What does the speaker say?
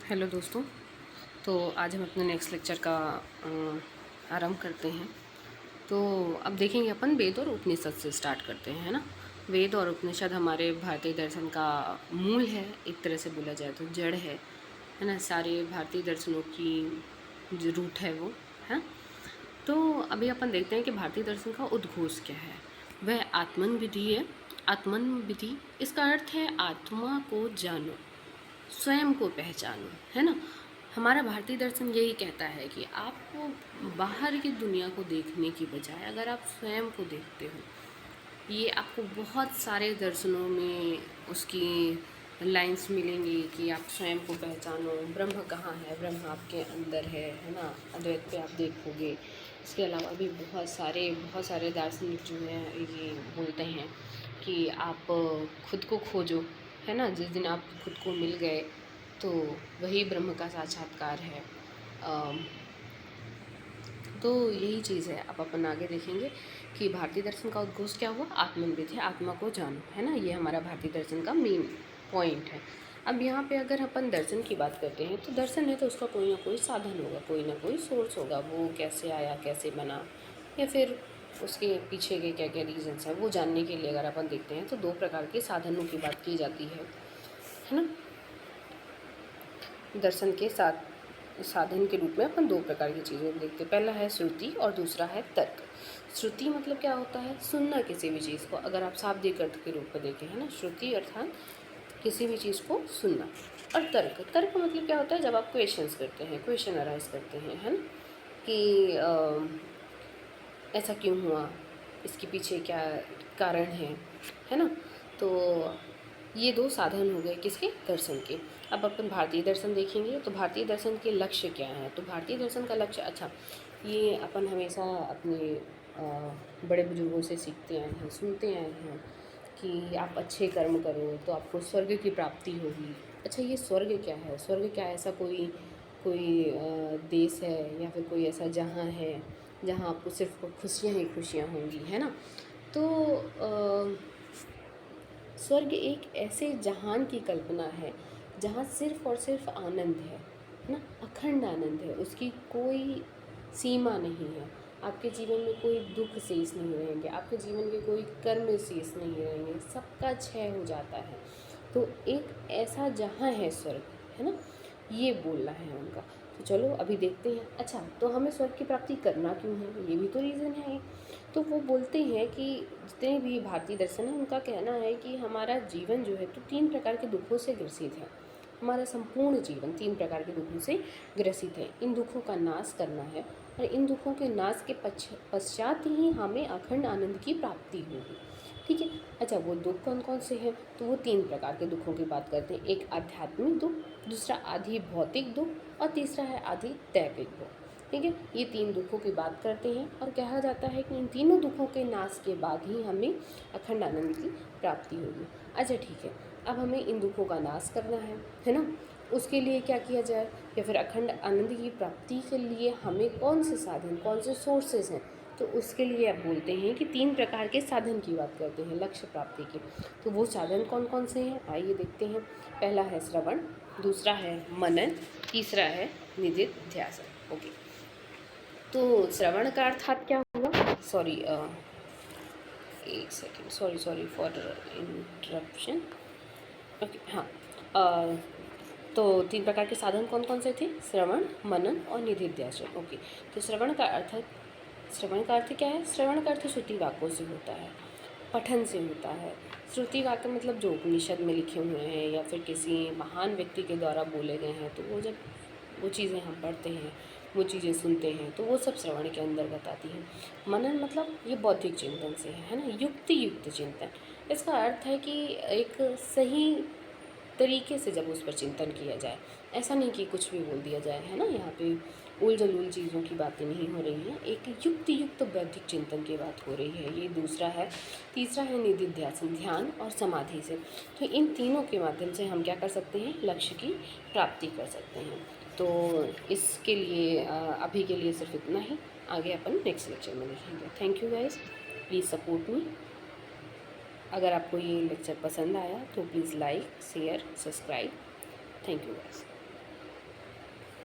Hello दोस्तों। तो आज हम अपने नेक्स्ट लेक्चर का आरंभ करते हैं। तो अब देखेंगे अपन वेद और उपनिषद से स्टार्ट करते हैं, है ना। वेद और उपनिषद हमारे भारतीय दर्शन का मूल है, एक तरह से बोला जाए तो जड़ है ना। सारे भारतीय दर्शनों की जो रूट है वो है। तो अभी अपन देखते हैं कि भारतीय दर्शन का उद्घोष क्या है। वह आत्मन विधि है। आत्मन विधि इसका अर्थ है आत्मा को जानो, स्वयं को पहचानो, है ना। हमारा भारतीय दर्शन यही कहता है कि आपको बाहर की दुनिया को देखने की बजाय अगर आप स्वयं को देखते हो, ये आपको बहुत सारे दर्शनों में उसकी लाइंस मिलेंगी कि आप स्वयं को पहचानो। ब्रह्म कहाँ है? ब्रह्म आपके अंदर है ना। अद्वैत पे आप देखोगे। इसके अलावा भी बहुत सारे दार्शनिक जो हैं ये बोलते हैं कि आप खुद को खोजो, है ना। जिस दिन आप खुद को मिल गए तो वही ब्रह्म का साक्षात्कार है। तो यही चीज़ है। अब अपन आगे देखेंगे कि भारतीय दर्शन का उद्घोष क्या हुआ। आत्मविद है, आत्मा को जानो, है ना। ये हमारा भारतीय दर्शन का मेन पॉइंट है। अब यहाँ पे अगर अपन दर्शन की बात करते हैं तो दर्शन है तो उसका कोई ना कोई साधन होगा, कोई ना कोई सोर्स होगा। वो कैसे आया, कैसे बना, या फिर उसके पीछे के क्या क्या रीजंस हैं, वो जानने के लिए अगर अपन देखते हैं तो दो प्रकार के साधनों की बात की जाती है ना। दर्शन के साधन के रूप में अपन दो प्रकार की चीज़ें देखते हैं। पहला है श्रुति और दूसरा है तर्क। श्रुति मतलब क्या होता है? सुनना किसी भी चीज़ को, अगर आप शाब्दिक अर्थ के रूप में देखें, है ना। श्रुति अर्थात किसी भी चीज़ को सुनना। और तर्क, तर्क मतलब क्या होता है? जब आप क्वेश्चंस करते हैं, क्वेश्चन अराइज करते हैं, है ना, कि ऐसा क्यों हुआ, इसके पीछे क्या कारण है ना। तो ये दो साधन हो गए किसके? दर्शन के। अब अपन भारतीय दर्शन देखेंगे तो भारतीय दर्शन के लक्ष्य क्या है। तो भारतीय दर्शन का लक्ष्य, अच्छा, ये अपन हमेशा अपने बड़े बुजुर्गों से सीखते आए हैं, सुनते आए हैं कि आप अच्छे कर्म करो तो आपको स्वर्ग की प्राप्ति होगी। अच्छा, ये स्वर्ग क्या है? स्वर्ग क्या है? ऐसा कोई कोई देश है या फिर कोई ऐसा जहाँ है जहाँ आपको सिर्फ खुशियाँ ही खुशियाँ होंगी, है ना। तो स्वर्ग एक ऐसे जहान की कल्पना है जहाँ सिर्फ और सिर्फ आनंद है ना, अखंड आनंद है, उसकी कोई सीमा नहीं है। आपके जीवन में कोई दुख शेष नहीं रहेंगे, आपके जीवन के कोई कर्म शेष नहीं रहेंगे, सबका क्षय हो जाता है। तो एक ऐसा जहाँ है स्वर्ग, है ना, ये बोलना है उनका। तो चलो अभी देखते हैं। अच्छा, तो हमें स्वर्ग की प्राप्ति करना क्यों है? ये भी तो रीज़न है। तो वो बोलते हैं कि जितने भी भारतीय दर्शन है उनका कहना है कि हमारा जीवन जो है तो 3 प्रकार के दुखों से ग्रसित है। हमारा संपूर्ण जीवन 3 प्रकार के दुखों से ग्रसित है। इन दुखों का नाश करना है और इन दुखों के नाश के पश्चात ही हमें अखंड आनंद की प्राप्ति होगी। ठीक है। अच्छा, वो दुख कौन कौन से हैं? तो वो 3 प्रकार के दुखों की बात करते हैं। एक आध्यात्मिक दुख, दूसरा आधि भौतिक दुख और तीसरा है आधि दैविक दुख। ठीक है। ये 3 दुखों की बात करते हैं और कहा जाता है कि इन तीनों दुखों के नाश के बाद ही हमें अखंड आनंद की प्राप्ति होगी। अच्छा ठीक है, अब हमें इन दुखों का नाश करना है ना। उसके लिए क्या किया जाए, या फिर अखंड आनंद की प्राप्ति के लिए हमें कौन से साधन, कौन से सोर्सेज हैं? तो उसके लिए आप बोलते हैं कि 3 प्रकार के साधन की बात करते हैं लक्ष्य प्राप्ति के। तो वो साधन कौन कौन से हैं, आइए देखते हैं। पहला है श्रवण, दूसरा है मनन, तीसरा है निधिध्यासन। ओके, तो श्रवण का अर्थात क्या हुआ? सॉरी, एक second, sorry for interruption. Okay, हाँ। तो 3 प्रकार के साधन कौन कौन से थे? श्रवण, मनन और निधिध्यासन। ओके, तो श्रवण का अर्थ क्या है? श्रवण का अर्थ श्रुति वाक्यों से होता है, पठन से होता है। श्रुति वाक्य मतलब जो उपनिषद में लिखे हुए हैं या फिर किसी महान व्यक्ति के द्वारा बोले गए हैं, तो वो जब वो चीज़ें हम पढ़ते हैं, वो चीज़ें सुनते हैं, तो वो सब श्रवण के अंतर्गत आती हैं। मनन मतलब ये बौद्धिक चिंतन से है ना, युक्त चिंतन। इसका अर्थ है कि एक सही तरीके से जब उस पर चिंतन किया जाए, ऐसा नहीं कि कुछ भी बोल दिया जाए, है ना। यहाँ पे उलझुल चीज़ों की बातें नहीं हो रही हैं, एक युक्त बौद्धिक चिंतन की बात हो रही है। ये दूसरा है। तीसरा है निधिध्यासन, ध्यान और समाधि से। तो इन तीनों के माध्यम से हम क्या कर सकते हैं? लक्ष्य की प्राप्ति कर सकते हैं। तो इसके लिए अभी के लिए सिर्फ इतना ही, आगे अपन नेक्स्ट लेक्चर में देखेंगे। Thank you guys, please support me. अगर आपको ये लेक्चर पसंद आया तो please like, share, subscribe. Thank you guys.